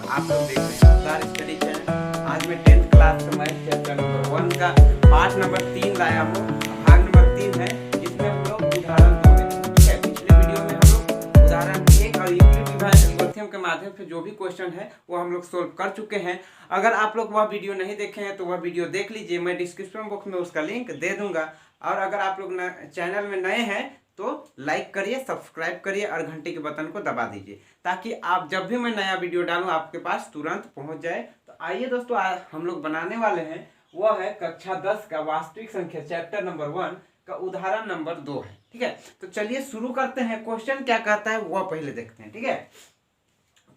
आप लोग देख रहे हैं मजेदार स्टडी चैनल। आज मैं 10th क्लास का मैथ चैप्टर नंबर 1 का पार्ट नंबर 3 लाया हूँ। भाग नंबर 3 है, इसमें हम लोग उदाहरण 2 देखेंगे। ठीक है, पिछले वीडियो में हम लोग उदाहरण 1 और यूक्लिड विभाजन एल्गोरिथम के माध्यम से जो भी क्वेश्चन है वो हम लोग सोल्व कर चुके हैं। अगर आप लोग वह वीडियो नहीं देखे हैं तो वह वीडियो देख लीजिए, मैं डिस्क्रिप्शन बॉक्स में उसका लिंक दे दूंगा। और अगर आप लोग चैनल में नए हैं तो लाइक करिए, सब्सक्राइब करिए और घंटे के बटन को दबा दीजिए, ताकि आप जब भी मैं नया वीडियो डालूं आपके पास तुरंत पहुंच जाए। तो आइए दोस्तों, आज हम लोग बनाने वाले हैं वह है कक्षा 10 का वास्तविक संख्या चैप्टर नंबर 1 का उदाहरण नंबर 2 है। ठीक है, तो चलिए शुरू करते हैं। क्वेश्चन क्या कहता है वह पहले देखते हैं। ठीक है,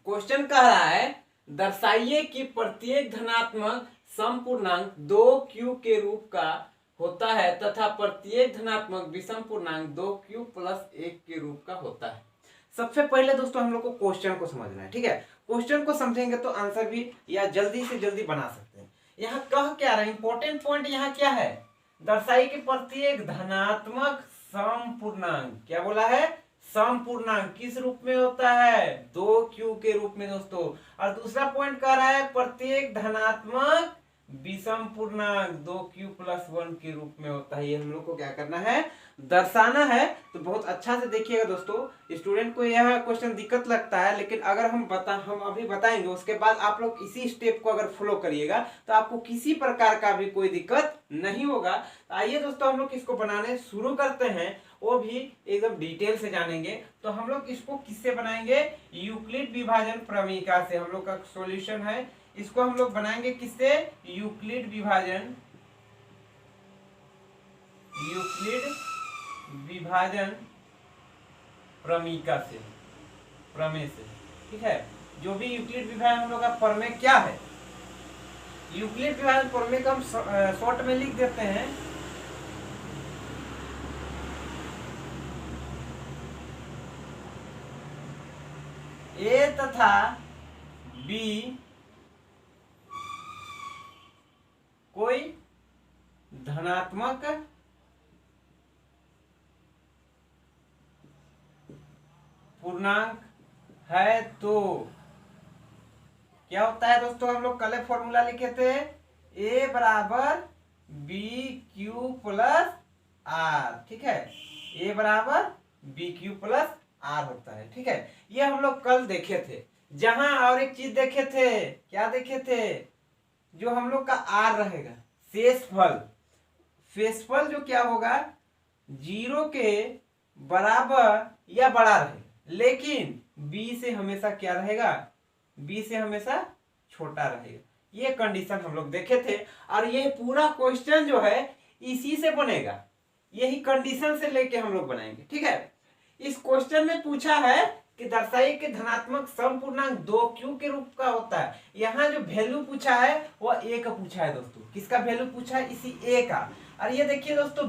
क्वेश्चन कह रहा है दर्शाइए कि प्रत्येक धनात्मक समपूर्णांक 2q के रूप का होता है तथा प्रत्येक धनात्मक विषम पूर्णांक 2q प्लस 1 के रूप का होता है। सबसे पहले दोस्तों हम लोग को क्वेश्चन को समझना है। ठीक है, क्वेश्चन को समझेंगे तो आंसर भी या जल्दी से जल्दी बना सकते हैं। यहाँ कह क्या रहा है, इंपॉर्टेंट पॉइंट यहाँ क्या है, दर्शाइए कि प्रत्येक धनात्मक समपूर्णांक, क्या बोला है, समपूर्णांक किस रूप में होता है, 2q के रूप में दोस्तों। और दूसरा पॉइंट कह रहा है प्रत्येक धनात्मक विषम पूर्णांक 2q प्लस 1 के रूप में होता है। ये हम लोग को क्या करना है, दर्शाना है। तो बहुत अच्छा से देखिएगा दोस्तों, स्टूडेंट को यह क्वेश्चन दिक्कत लगता है, लेकिन अगर हम अभी बताएंगे उसके बाद आप लोग इसी स्टेप को अगर फॉलो करिएगा तो आपको किसी प्रकार का भी कोई दिक्कत नहीं होगा। तो आइए दोस्तों हम लोग इसको बनाने शुरू करते हैं, वो भी एकदम डिटेल से जानेंगे। तो हम लोग इसको किससे बनाएंगे, यूक्लिड विभाजन प्रमेयिका से। हम लोग का सॉल्यूशन है, इसको हम लोग बनाएंगे किससे, यूक्लिड विभाजन प्रमेयिका से, प्रमेय से। ठीक है, जो भी यूक्लिड विभाजन हम लोग का प्रमेय क्या है, यूक्लिड विभाजन प्रमेय का हम शॉर्ट में लिख देते हैं। ए तथा बी कोई धनात्मक पूर्णांक है तो क्या होता है दोस्तों, हम लोग कल फॉर्मूला लिखे थे, ए बराबर बी क्यू प्लस आर। ठीक है, ए बराबर बी क्यू प्लस आर होता है। ठीक है, ये हम लोग कल देखे थे। जहां और एक चीज देखे थे, क्या देखे थे, जो हम लोग का आर रहेगा शेषफल जो क्या होगा, 0 के बराबर या बड़ा रहेगा, लेकिन b से हमेशा क्या रहेगा, b से हमेशा छोटा रहेगा। ये कंडीशन हम लोग देखे थे। और ये पूरा क्वेश्चन जो है इसी से बनेगा, यही कंडीशन से लेके हम लोग बनाएंगे। ठीक है, इस क्वेश्चन में पूछा है कि दर्शाइए कि धनात्मक समपूर्णांक 2q के रूप का होता है। यहाँ जो वैल्यू पूछा है वो a का पूछा है दोस्तों। किसका वैल्यू पूछा है, इसी a का। और ये देखिए दोस्तों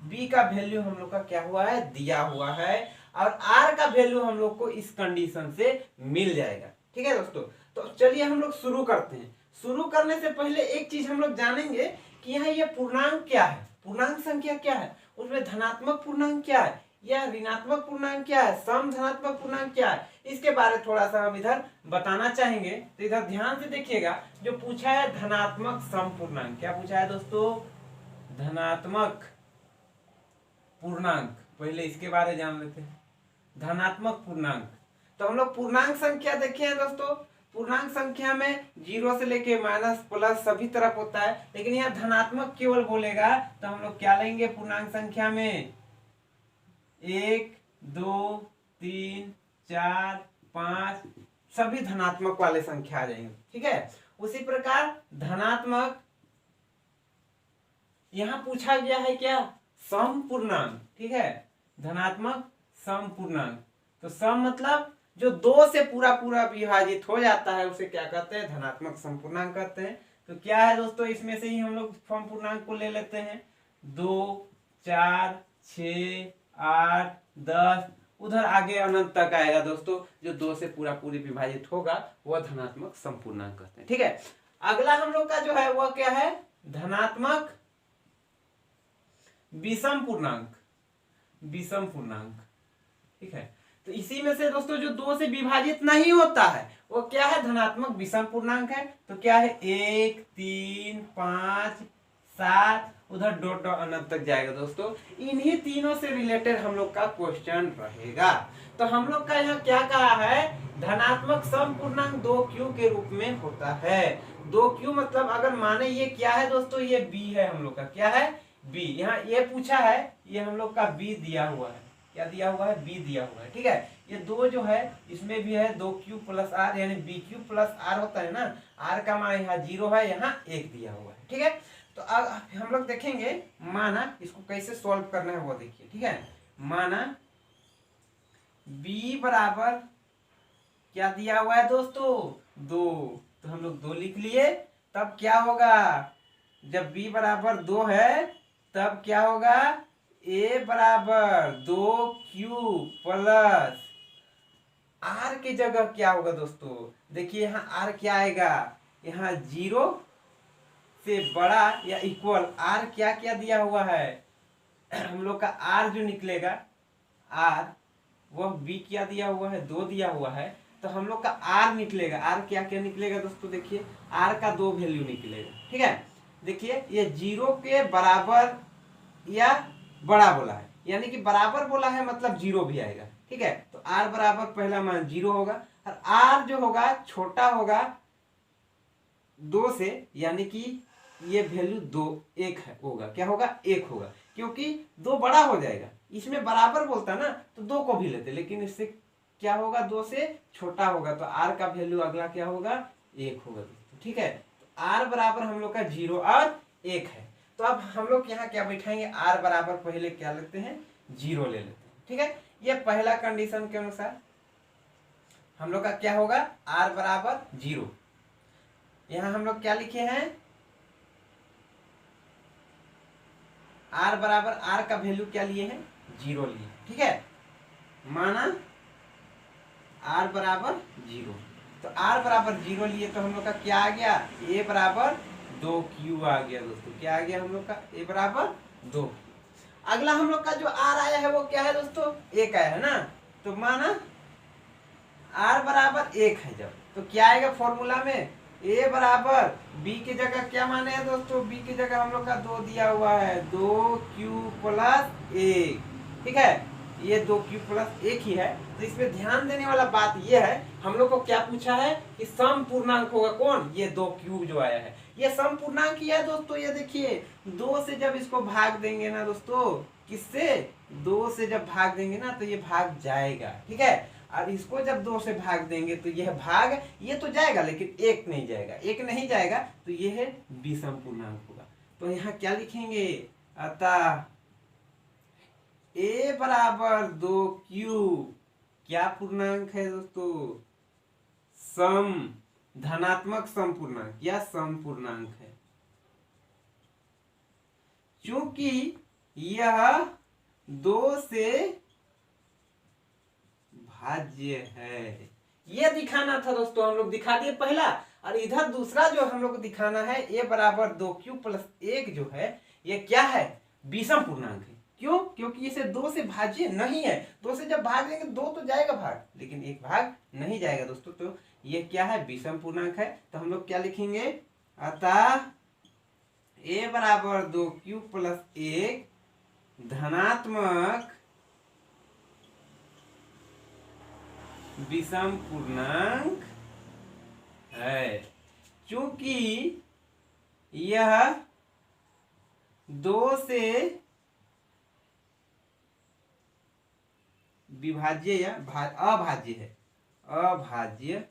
b का वैल्यू हम लोग का क्या हुआ है, दिया हुआ है। और r का वैल्यू हम लोग को इस कंडीशन से मिल जाएगा। ठीक है दोस्तों, तो चलिए हम लोग शुरू करते हैं। शुरू करने से पहले एक चीज हम लोग जानेंगे कि यहाँ ये पूर्णांक क्या है, पूर्णांक संख्या क्या है, उसमें धनात्मक पूर्णांक क्या है या ऋणात्मक पूर्णांक क्या है, सम धनात्मक पूर्णांक क्या है, इसके बारे में थोड़ा सा हम इधर बताना चाहेंगे। तो इधर ध्यान से देखिएगा, जो पूछा है धनात्मक सम पूर्णांक, क्या पूछा है दोस्तों, धनात्मक पूर्णांक। पहले इसके बारे में जान लेते हैं, धनात्मक पूर्णांक। तो हम लोग पूर्णांक संख्या देखे हैं दोस्तों, पूर्णांक संख्या में 0 से लेके माइनस प्लस सभी तरफ होता है, लेकिन यहाँ धनात्मक केवल बोलेगा तो हम लोग क्या लेंगे, पूर्णांक संख्या में 1 2 3 4 5 सभी धनात्मक वाले संख्या आ जाएंगे। ठीक है, उसी प्रकार धनात्मक, यहां पूछा गया है क्या, सम पूर्णांक। ठीक है, धनात्मक सम पूर्णांक। तो सम मतलब जो 2 से पूरा पूरा विभाजित हो जाता है उसे क्या कहते हैं, धनात्मक सम पूर्णांक कहते हैं। तो क्या है दोस्तों, इसमें से ही हम लोग सम पूर्णांक को ले लेते हैं, 2 4 6 8 10, उधर आगे अनंत तक आएगा दोस्तों। जो 2 से पूरा पूरी विभाजित होगा वह धनात्मक समपूर्णांक कहते हैं। ठीक है, अगला हम लोग का जो है वह क्या है, धनात्मक विषम पूर्णांक। ठीक है, तो इसी में से दोस्तों जो 2 से विभाजित नहीं होता है वो क्या है, धनात्मक विषम पूर्णांक है। तो क्या है, 1, 3, 5, 7, उधर डॉट अनंत तक जाएगा दोस्तों। इन्हीं तीनों से रिलेटेड हम लोग का क्वेश्चन रहेगा। तो हम लोग का यहाँ क्या कहा है, धनात्मक सम पूर्णांक 2q के रूप में होता है। 2q मतलब अगर माने ये क्या है दोस्तों, ये b है हम लोग का, क्या है, b। यहाँ ये पूछा है, ये हम लोग का b दिया हुआ है, क्या दिया हुआ है, b दिया हुआ है, ठीक है। ये दो जो है इसमें भी है 2q प्लस r, यानी bq प्लस r होता है ना। r का मान यहाँ 0 है, यहाँ 1 दिया हुआ है, ठीक है। तो अब हम लोग देखेंगे, माना इसको कैसे सॉल्व करना है वो देखिए, ठीक है। माना b बराबर क्या दिया हुआ है दोस्तों, 2। तो हम लोग 2 लिख लिए। तब क्या होगा, जब b बराबर 2 है तब क्या होगा, a बराबर 2q प्लस r की जगह क्या होगा दोस्तों, देखिए यहाँ r क्या आएगा, यहाँ 0 से बड़ा या इक्वल r क्या क्या दिया हुआ है हम लोग का r जो निकलेगा, r वह b क्या दिया हुआ है, 2 दिया हुआ है। तो हम लोग का r निकलेगा, r क्या क्या निकलेगा दोस्तों, देखिए r का 2 वैल्यू निकलेगा, ठीक है। देखिए ये 0 के बराबर या बड़ा बोला है, यानी कि बराबर बोला है मतलब 0 भी आएगा, ठीक है। तो r बराबर पहला मान 0 होगा, और r जो होगा छोटा होगा 2 से, यानी कि ये वैल्यू 2 1 है, होगा, क्या होगा, 1 होगा, क्योंकि 2 बड़ा हो जाएगा। इसमें बराबर बोलता ना तो 2 को भी लेते, लेकिन इससे क्या होगा, 2 से छोटा होगा, तो r का वैल्यू अगला क्या होगा, 1 होगा, ठीक है। तो r बराबर हम लोग का 0 और 1 है। तो अब हम लोग यहाँ क्या बैठाएंगे, r बराबर पहले क्या लेते हैं, 0 ले लेते हैं, ठीक है। ये पहला कंडीशन के अनुसार हम लोग का क्या होगा, r बराबर 0। यहाँ हम लोग क्या लिखे हैं, r बराबर, r का वैल्यू क्या लिए हैं, 0 लिए, ठीक है। माना r बराबर 0, तो r बराबर 0 लिए तो हम लोग का क्या आ गया, a बराबर 2q आ गया दोस्तों, क्या आ गया हम लोग का, a बराबर 2। अगला हम लोग का जो r आया है वो क्या है दोस्तों, 1 आया है ना। तो माना r बराबर 1 है जब, तो क्या आएगा फॉर्मूला में, a बराबर b की जगह क्या माने हैं दोस्तों, b की जगह हम लोग का 2 दिया हुआ है, 2q प्लस 1, ठीक है। ये 2q प्लस 1 ही है। तो इसमें ध्यान देने वाला बात ये है, हम लोग को क्या पूछा है कि सम पूर्णांक होगा कौन, ये 2q जो आया है ये सम पूर्णांक ही है दोस्तों। ये देखिए 2 से जब इसको भाग देंगे ना दोस्तों, किससे, 2 से जब भाग देंगे ना तो ये भाग जाएगा, ठीक है। और इसको जब 2 से भाग देंगे तो यह भाग, ये तो जाएगा लेकिन 1 नहीं जाएगा, 1 नहीं जाएगा, तो ये है विषम पूर्णांक होगा। तो यहाँ क्या लिखेंगे, अतः a बराबर 2q क्या पूर्णांक है दोस्तों, सम, धनात्मक सम पूर्णांक या सम पूर्णांक है। क्योंकि यह 2 से भाज्य है, ये दिखाना था दोस्तों, हम लोग दिखा दिए पहला। और इधर दूसरा जो हम लोग को दिखाना है, a बराबर 2q प्लस 1 जो है ये क्या है, विषम पूर्णांक है। क्यों, क्योंकि इसे 2 से भाज्य नहीं है। 2 से जब भाग देंगे 2 तो जाएगा भाग, लेकिन 1 भाग नहीं जाएगा दोस्तों। तो ये क्या है, विषम पूर्णांक है। तो हम लोग क्या लिखेंगे, अतः a बराबर 2q प्लस 1 धनात्मक विषम पूर्णांक है, क्योंकि यह 2 से विभाज्य या अभाज्य है, अभाज्य है।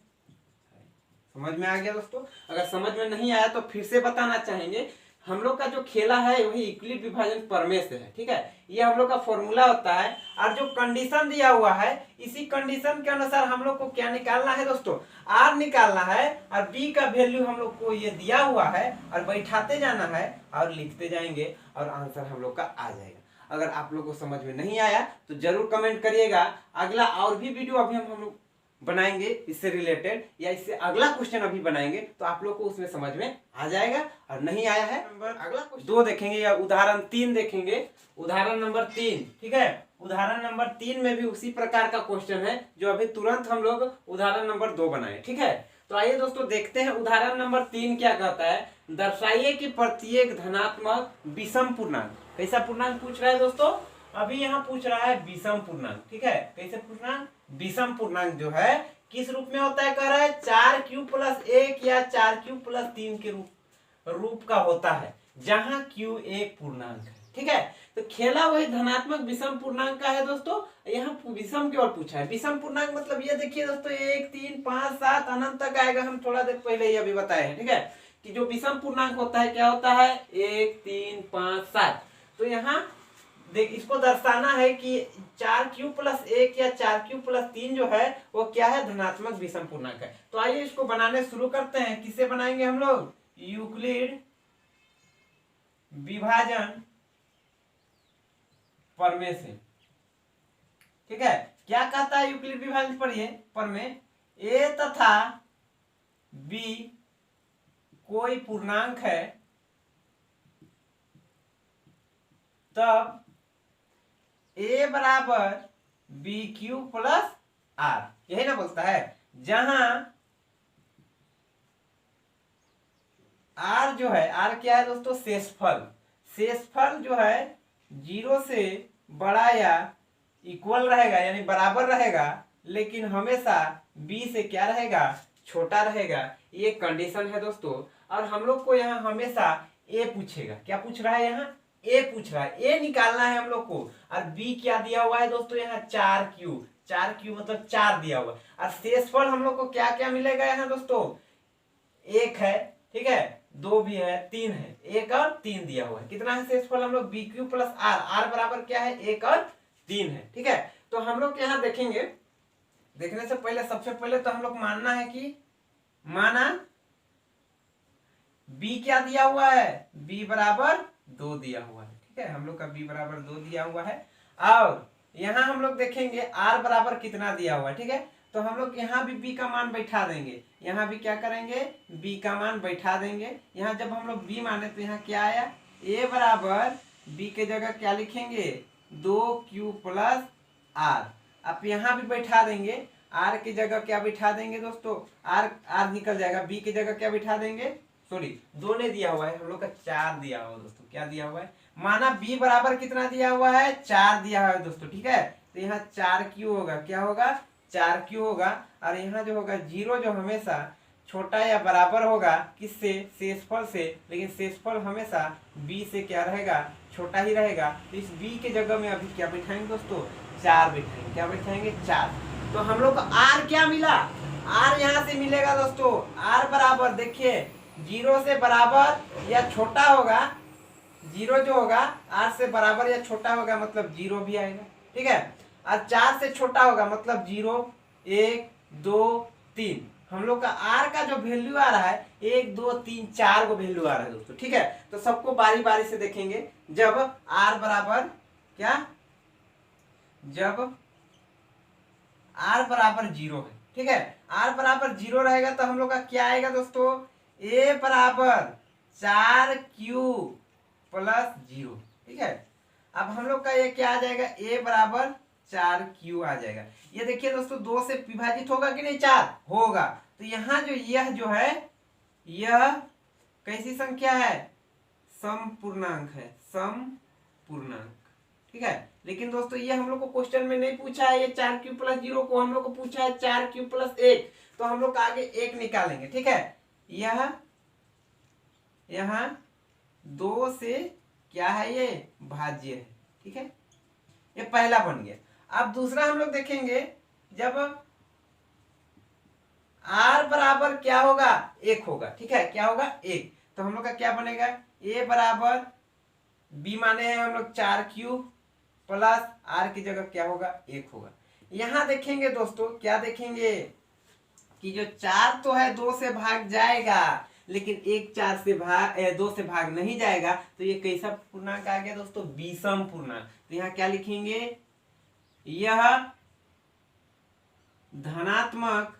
समझ में आ गया दोस्तों। अगर समझ में नहीं आया तो फिर से बताना चाहेंगे, हम लोग का जो खेला है वही यूक्लिड विभाजन प्रमेय से है, ठीक है। ये हम लोग का फॉर्मूला होता है, और जो कंडीशन दिया हुआ है इसी कंडीशन के अनुसार हम लोग को क्या निकालना है दोस्तों, r निकालना है, और b का वैल्यू हम लोग को ये दिया हुआ है, और बैठाते जाना है और लिखते जाएंगे और आंसर हम लोग का आ जाएगा। अगर आप लोग को समझ में नहीं आया तो जरूर कमेंट करिएगा। अगला और भी वीडियो अभी हम लोग बनाएंगे इससे रिलेटेड या इससे अगला क्वेश्चन अभी बनाएंगे तो आप लोग को उसमें समझ में आ जाएगा। और नहीं आया है अगला क्वेश्चन 2 देखेंगे या उदाहरण 3 देखेंगे। उदाहरण नंबर 3, ठीक है, उदाहरण नंबर 3 में भी उसी प्रकार का क्वेश्चन है जो अभी तुरंत हम लोग उदाहरण नंबर 2 बनाए, ठीक है। तो आइए दोस्तों देखते हैं उदाहरण नंबर 3 क्या कहता है। दर्शाइए कि प्रत्येक धनात्मक विषम पूर्णांक, कैसा पूर्णांक पूछ रहा है दोस्तों, अभी यहाँ पूछ रहा है विषम पूर्णांक, ठीक है। कैसे पूर्णांक, विषम पूर्णांक जो है किस रूप में होता है, कह रहा है 4q+1 या 4q+3 के रूप का होता है, जहां q एक पूर्णांक है, ठीक है। तो खेला वही धनात्मक विषम पूर्णांक का है दोस्तों, यहाँ विषम की ओर पूछा है। विषम पूर्णांक मतलब ये देखिए दोस्तों 1, 3, 5, 7 अनंत तक आएगा। हम थोड़ा देर पहले ही अभी बताए हैं, ठीक है, कि जो विषम पूर्णांक होता है क्या होता है 1, 3, 5, 7। तो यहाँ देख इसको दर्शाना है कि 4q+1 या 4q+3 जो है वो क्या है, धनात्मक विषम पूर्णांक है। तो आइए इसको बनाने शुरू करते हैं। किससे बनाएंगे हम लोग, यूक्लिड विभाजन प्रमेय से, ठीक है। क्या कहता है यूक्लिड विभाजन प्रमेय, ए तथा बी कोई पूर्णांक है तब ए बराबर BQ+R, यही ना बोलता है, जहां R जो है, R क्या है दोस्तों, शेषफल। शेषफल जो है 0 से बड़ा या इक्वल रहेगा यानी बराबर रहेगा, लेकिन हमेशा B से क्या रहेगा, छोटा रहेगा। ये कंडीशन है दोस्तों। और हम लोग को यहाँ हमेशा A पूछेगा, क्या पूछ रहा है, यहाँ A पूछ रहा है, A निकालना है हम लोग को। और B क्या दिया हुआ है दोस्तों, यहाँ 4q मतलब 4 दिया हुआ है। और शेषफल हम लोग को क्या क्या मिलेगा यहाँ दोस्तों, 1 है, ठीक है, 2 भी है, 3 है, 1 और 3 दिया हुआ है। कितना है शेषफल हम लोग, BQ+R, R बराबर क्या है 1 और 3 है, ठीक है। तो हम लोग यहाँ देखेंगे, देखने से पहले सबसे पहले तो हम लोग मानना है कि माना B क्या दिया हुआ है, B बराबर 2 दिया हुआ है, ठीक है। हम लोग का B बराबर 2 दिया हुआ है। और यहाँ हम लोग देखेंगे R बराबर कितना दिया हुआ है, ठीक है। तो हम लोग यहाँ भी B का मान बैठा देंगे, यहाँ भी क्या करेंगे, B का मान बैठा देंगे। यहाँ जब हम लोग B माने तो यहाँ क्या आया, A बराबर B के जगह क्या लिखेंगे, 2q+R। अब यहाँ भी बैठा देंगे, R की जगह क्या बैठा देंगे दोस्तों, R निकल जाएगा, B की जगह क्या बैठा देंगे, सॉरी 2 ने दिया हुआ है, हम लोग का 4 दिया हुआ है दोस्तों। क्या दिया हुआ है, माना B बराबर कितना दिया हुआ है, 4 दिया हुआ है दोस्तों, ठीक है। तो यहाँ 4q होगा, क्या होगा, 4q होगा। और यहाँ जो होगा 0 जो हमेशा छोटा या बराबर होगा किससे, शेषफल से, लेकिन शेषफल हमेशा B से क्या रहेगा, छोटा ही रहेगा। तो इस B के जगह में अभी क्या बैठाएंगे दोस्तों, 4 बैठाएंगे, क्या बैठाएंगे 4। तो हम लोग को R क्या मिला, R यहाँ से मिलेगा दोस्तों, R बराबर देखिए 0 से बराबर या छोटा होगा, 0 जो होगा R से बराबर या छोटा होगा मतलब 0 भी आएगा, ठीक है। और 4 से छोटा होगा मतलब 0, 1, 2, 3। हम लोग का R का जो वैल्यू आ रहा है 1, 2, 3, 4 को वैल्यू आ रहा है दोस्तों, ठीक है। तो सबको बारी बारी से देखेंगे। जब R बराबर क्या, जब R बराबर 0 है, ठीक है, R बराबर 0 रहेगा तो हम लोग का क्या आएगा दोस्तों, A बराबर 4q+0, ठीक है। अब हम लोग का ये क्या आ जाएगा, A बराबर 4q आ जाएगा। ये देखिए दोस्तों 2 से विभाजित होगा कि नहीं, 4 होगा। तो यहाँ जो यह जो है यह कैसी संख्या है, समपूर्णांक है, समपूर्णांक, ठीक है। लेकिन दोस्तों ये हम लोग को क्वेश्चन में नहीं पूछा है, ये 4q+0 को हम लोग को पूछा है 4q+1। तो हम लोग आगे 1 निकालेंगे, ठीक है। यह यहाँ 2 से क्या है, ये भाज्य है, ठीक है, ये पहला बन गया। अब दूसरा हम लोग देखेंगे, जब R बराबर क्या होगा, 1 होगा, ठीक है, क्या होगा 1। तो हम लोग का क्या बनेगा, A बराबर B माने हैं हम लोग 4q+R की जगह क्या होगा 1 होगा। यहां देखेंगे दोस्तों, क्या देखेंगे कि जो 4 तो है 2 से भाग जाएगा, लेकिन 1 2 से भाग नहीं जाएगा। तो ये कैसा पूर्णांक आ गया दोस्तों, विषम पूर्णांक। तो यहाँ क्या लिखेंगे, यह धनात्मक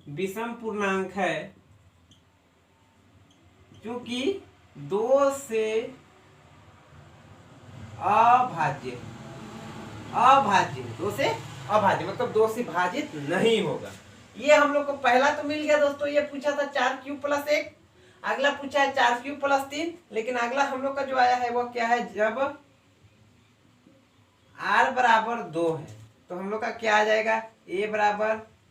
विषम पूर्णांक है क्योंकि 2 से अभाज्य, अभाज्य 2 से अभाज्य मतलब 2 से भाजित नहीं होगा। ये हम लोग को पहला तो मिल गया दोस्तों, ये पूछा था 4³ + 1, अगला पूछा है 4³ + 3, लेकिन अगला हम लोग का जो आया है वो क्या है, जब r = 2 है तो हम लोग का क्या आ जाएगा, a =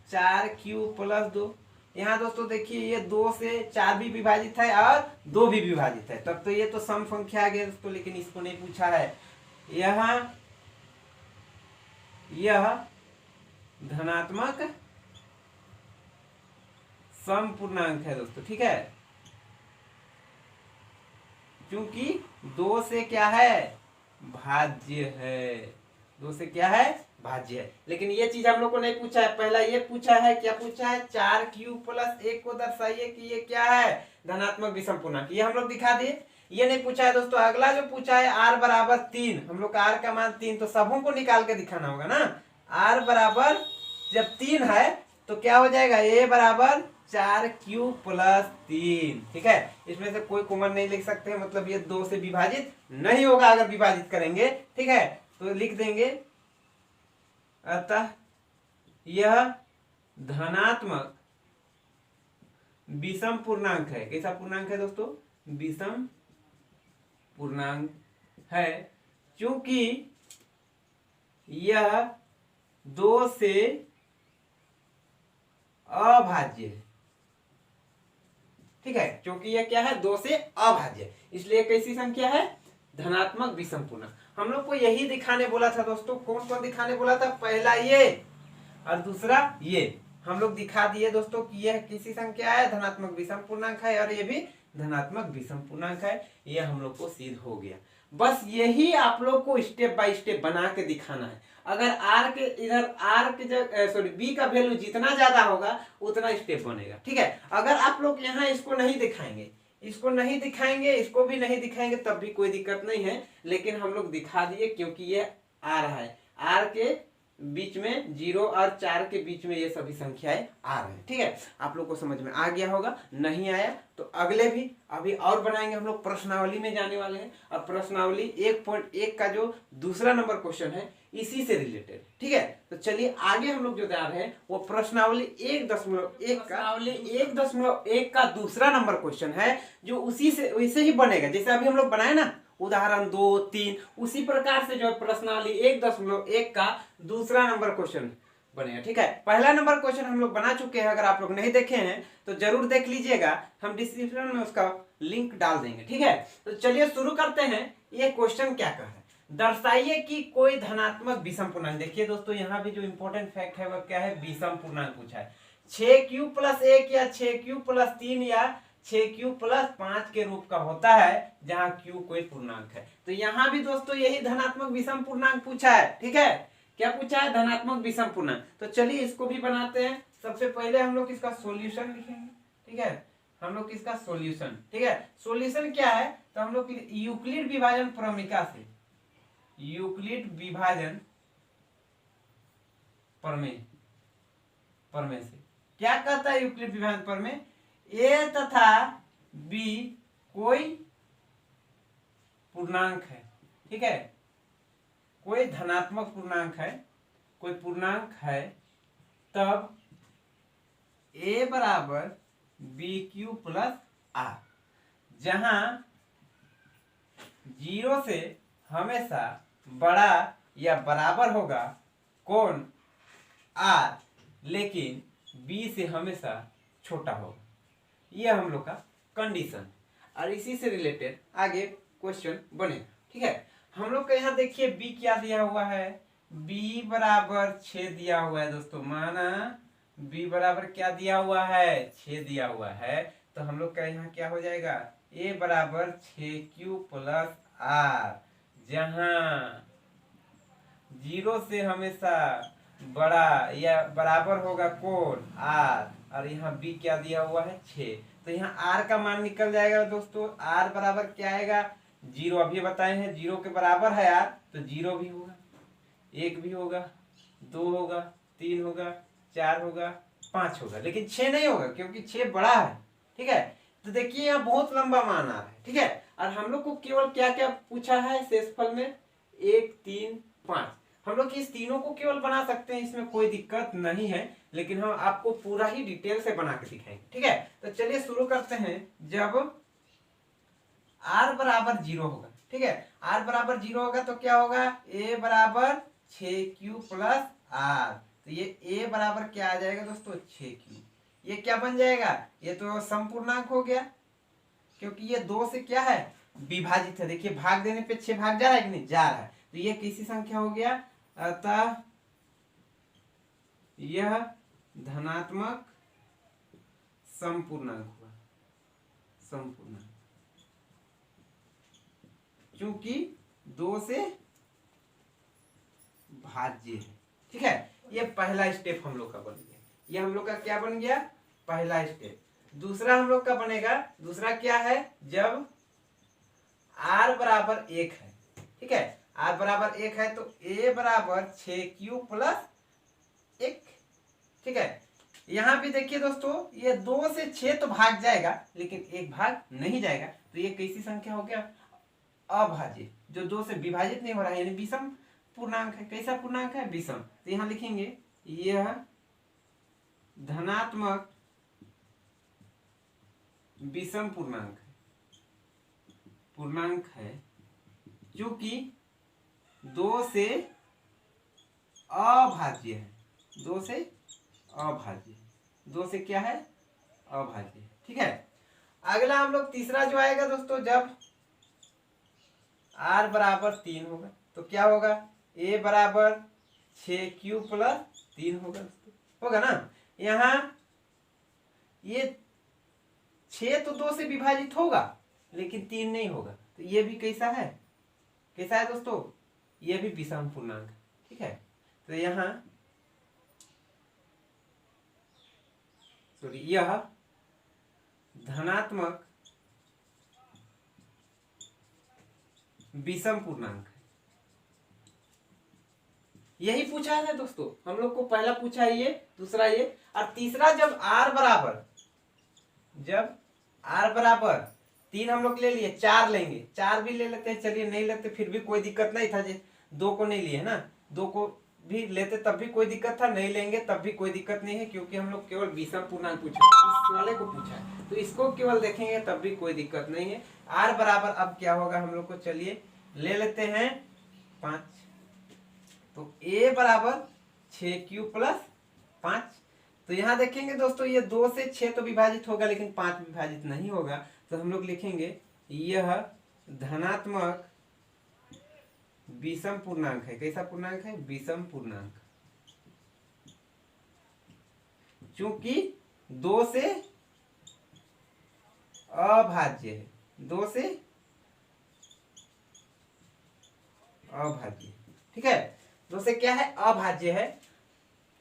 4³ + 2। यहाँ दोस्तों देखिए ये 2 से 4 भी विभाजित है और 2 भी विभाजित है, तब तो ये तो सम संख्या आ गया दोस्तों, लेकिन इसको नहीं पूछा है। यह धनात्मक सम पूर्णांक है दोस्तों, ठीक है, क्योंकि 2 से क्या है, भाज्य है, 2 से क्या है, भाज्य है। लेकिन ये चीज हम लोग को नहीं पूछा है, पहला ये पूछा है, क्या पूछा है, 4³ + 1 को दर्शाइए कि ये क्या है, धनात्मक विषम पूर्णांक, ये हम लोग दिखा दिए। ये नहीं पूछा है दोस्तों। अगला जो पूछा है r = 3, हम लोग का r का मान 3, तो सबों को निकाल के दिखाना होगा ना। r बराबर जब 3 है तो क्या हो जाएगा, a = 4³ + 3, ठीक है। इसमें से कोई कॉमन नहीं लिख सकते, मतलब ये 2 से विभाजित नहीं होगा, अगर विभाजित करेंगे, ठीक है, तो लिख देंगे। अतः यह धनात्मक विषम पूर्णांक है। कैसा पूर्णांक है दोस्तों, विषम पूर्णांक है, क्योंकि यह 2 से अभाज्य है, ठीक है, क्योंकि यह क्या है, 2 से अभाज्य, इसलिए कैसी संख्या है, धनात्मक विषम पूर्णांक। हम लोग को यही दिखाने बोला था दोस्तों। कौन कौन दिखाने बोला था, पहला ये और दूसरा ये, हम लोग दिखा दिए दोस्तों कि यह किसी संख्या है, धनात्मक विषम पूर्णांक है, और ये भी धनात्मक विषम पूर्णांक है। ये हम लोग को सिद्ध हो गया। बस यही आप लोग को स्टेप बाय स्टेप बना के दिखाना है। अगर आर के इधर आर के सॉरी बी का वैल्यू जितना ज्यादा होगा उतना स्टेप बनेगा, ठीक है। अगर आप लोग यहाँ इसको नहीं दिखाएंगे, इसको नहीं दिखाएंगे, इसको भी नहीं दिखाएंगे, तब भी कोई दिक्कत नहीं है, लेकिन हम लोग दिखा दिए क्योंकि ये आ रहा है, आर के बीच में 0 और 4 के बीच में ये सभी संख्याएं आ रहे हैं, ठीक है। आप लोग को समझ में आ गया होगा। नहीं आया तो अगले भी अभी और बनाएंगे, हम लोग प्रश्नावली में जाने वाले हैं, और प्रश्नावली 1.1 का जो दूसरा नंबर क्वेश्चन है इसी से रिलेटेड, ठीक है। तो चलिए आगे हम लोग जो जा रहे हैं वो प्रश्नावली 1.1 का दूसरा नंबर क्वेश्चन है, जो उसी से वैसे ही बनेगा जैसे अभी हम लोग बनाए ना, उदाहरण 2, 3, उसी प्रकार से जो है प्रश्नावली 1.1 का दूसरा नंबर क्वेश्चन बनेगा, ठीक है। पहला नंबर क्वेश्चन हम लोग बना चुके हैं, अगर आप लोग नहीं देखे हैं तो जरूर देख लीजिएगा, हम डिस्क्रिप्शन में उसका लिंक डाल देंगे, ठीक है। तो चलिए शुरू करते हैं। ये क्वेश्चन क्या कह रहा है, दर्शाइए कि कोई धनात्मक विषम पूर्णांक। देखिए दोस्तों यहाँ भी जो इंपॉर्टेंट फैक्ट है वह क्या है, विषम पूर्णांक पूछा है। 6³ + 1 या 6³ + 3 या 6³ + 5 के रूप का होता है, जहां q कोई पूर्णांक है। तो यहाँ भी दोस्तों यही धनात्मक विषम पूर्णांक पूछा है, ठीक है। क्या पूछा है, धनात्मक विषम पूर्णांक। तो चलिए इसको भी बनाते हैं। सबसे पहले हम लोग इसका सॉल्यूशन लिखेंगे, ठीक है, हम लोग इसका सॉल्यूशन, ठीक है। सॉल्यूशन क्या है, तो हम लोग यूक्लिड विभाजन प्रमेय से, यूक्लिड विभाजन प्रमेय से क्या कहता है यूक्लिड विभाजन प्रमेय, ए तथा बी कोई पूर्णांक है, ठीक है, कोई धनात्मक पूर्णांक है, कोई पूर्णांक है, तब a = bq + r, जहां 0 से हमेशा बड़ा या बराबर होगा कौन, r, लेकिन b से हमेशा छोटा होगा। यह हम लोग का कंडीशन, और इसी से रिलेटेड आगे क्वेश्चन बनेगा, ठीक है। हम लोग का यहाँ देखिए b क्या दिया हुआ है, b = 6 दिया हुआ है दोस्तों, माना b बराबर क्या दिया हुआ है, 6 दिया हुआ है। तो हम लोग का यहाँ क्या हो जाएगा, a = 6³ + r, जहां 0 से हमेशा बड़ा या बराबर होगा कौन, r, और यहाँ b क्या दिया हुआ है, 6। तो यहाँ r का मान निकल जाएगा दोस्तों, r बराबर क्या आएगा, 0। अभी बताए हैं 0 के बराबर है r, तो 0 भी होगा। 1 भी होगा, 2 होगा, 3 होगा, 4 होगा, 5 होगा, लेकिन 6 नहीं होगा क्योंकि 6 बड़ा है। ठीक है, तो देखिए यहाँ बहुत लंबा मान आ रहा है। ठीक है, और हम लोग को केवल क्या क्या पूछा है शेषफल में, 1, 3, 5। हम लोग इस तीनों को केवल बना सकते हैं, इसमें कोई दिक्कत नहीं है, लेकिन हम आपको पूरा ही डिटेल से बना के दिखाएंगे। ठीक है, तो चलिए शुरू करते हैं। जब r बराबर 0 होगा, ठीक है, r बराबर 0 होगा तो क्या होगा, a बराबर 6q प्लस r। तो ये a बराबर क्या आ जाएगा दोस्तों, 6q। ये क्या बन जाएगा, ये तो समपूर्णांक हो गया, क्योंकि ये 2 से क्या है, विभाजित है। देखिए भाग देने पे 6 भाग जा रहा है कि नहीं, जा रहा है। तो ये कैसी संख्या हो गया, अतः यह धनात्मक संपूर्णांक हुआ, संपूर्णांक, क्योंकि 2 से भाज्य है। ठीक है, ये पहला स्टेप हम लोग का बन गया। ये हम लोग का क्या बन गया, पहला स्टेप। दूसरा हम लोग का बनेगा, दूसरा क्या है, जब r बराबर 1 है। ठीक है, r बराबर 1 है तो a बराबर 6q प्लस 1। ठीक है, यहां भी देखिए दोस्तों, ये 2 से 6 तो भाग जाएगा, लेकिन 1 भाग नहीं जाएगा। तो ये कैसी संख्या हो गया, अभाज्य, जो 2 से विभाजित नहीं हो रहा है, यानी विषम पूर्णांक है। कैसा पूर्णांक है, विषम। तो यहां लिखेंगे यह धनात्मक विषम पूर्णांक है, क्योंकि 2 से अभाज्य है, 2 से अभाज्य, 2 से क्या है, अभाज्य। ठीक है, अगला हम लोग तीसरा जो आएगा दोस्तों, जब r बराबर 3 होगा तो क्या होगा, a बराबर 6q प्लस 3 होगा ना। यहाँ ये 6 तो 2 से विभाजित होगा, लेकिन 3 नहीं होगा। तो ये भी कैसा है, कैसा है दोस्तों, ये भी विषम पूर्णांक। ठीक है, तो यहाँ यह धनात्मक विषम पूर्णांक है। यही पूछा है दोस्तों हम लोग को, पहला पूछा है ये, दूसरा ये, और तीसरा जब r बराबर 3 हम लोग ले लिए, 4 लेंगे, 4 भी ले लेते हैं, चलिए नहीं लेते फिर भी कोई दिक्कत नहीं था। 2 को नहीं लिए ना, 2 को भी लेते तब भी कोई दिक्कत था, नहीं लेंगे तब भी कोई दिक्कत नहीं है, क्योंकि हम लोग केवल विषम पूर्णांक पूछा, इस वाले को पूछा है, तो इसको केवल देखेंगे तब भी कोई दिक्कत नहीं है। r बराबर अब क्या होगा हम लोग को, चलिए ले लेते हैं 5। तो a बराबर 6q प्लस 5। तो यहाँ देखेंगे दोस्तों, ये 2 से 6 तो विभाजित होगा, लेकिन 5 विभाजित नहीं होगा। तो हम लोग लिखेंगे यह धनात्मक विषम पूर्णांक है। कैसा पूर्णांक है, विषम पूर्णांक, क्योंकि 2 से अभाज्य है, 2 से अभाज्य। ठीक है, 2 से क्या है, अभाज्य है,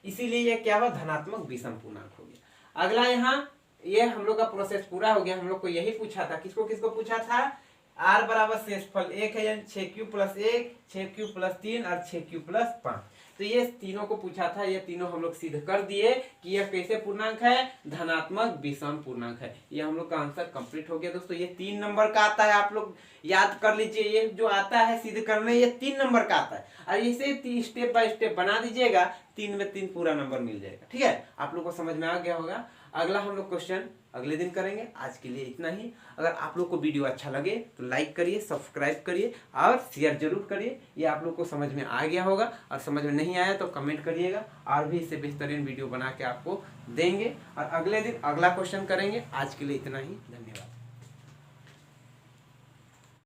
इसीलिए ये क्या हुआ, धनात्मक विषम पूर्णांक हो गया। अगला यहाँ ये हम लोग का प्रोसेस पूरा हो गया। हम लोग को यही पूछा था, किसको किसको पूछा था, r बराबर शेषफल 1 है, यानी 6q प्लस 1, 6q प्लस 3 और 6q प्लस 5। तो ये तीनों को पूछा था, ये तीनों हम लोग सिद्ध कर दिए कि यह कैसे पूर्णांक है, धनात्मक विषम पूर्णांक है। ये हम लोग का आंसर कंप्लीट हो गया दोस्तों। ये 3 नंबर का आता है, आप लोग याद कर लीजिए, ये जो आता है सिद्ध करने, ये 3 नंबर का आता है, और इसे स्टेप बाय स्टेप बना दीजिएगा, 3 में 3 पूरा नंबर मिल जाएगा। ठीक है, आप लोग को समझ में आ गया होगा। अगला हम लोग क्वेश्चन अगले दिन करेंगे। आज के लिए इतना ही। अगर आप लोग को वीडियो अच्छा लगे तो लाइक करिए, सब्सक्राइब करिए और शेयर जरूर करिए। ये आप लोग को समझ में आ गया होगा, और समझ में नहीं आया तो कमेंट करिएगा, और भी इससे बेहतरीन वीडियो बना के आपको देंगे, और अगले दिन अगला क्वेश्चन करेंगे। आज के लिए इतना ही, धन्यवाद।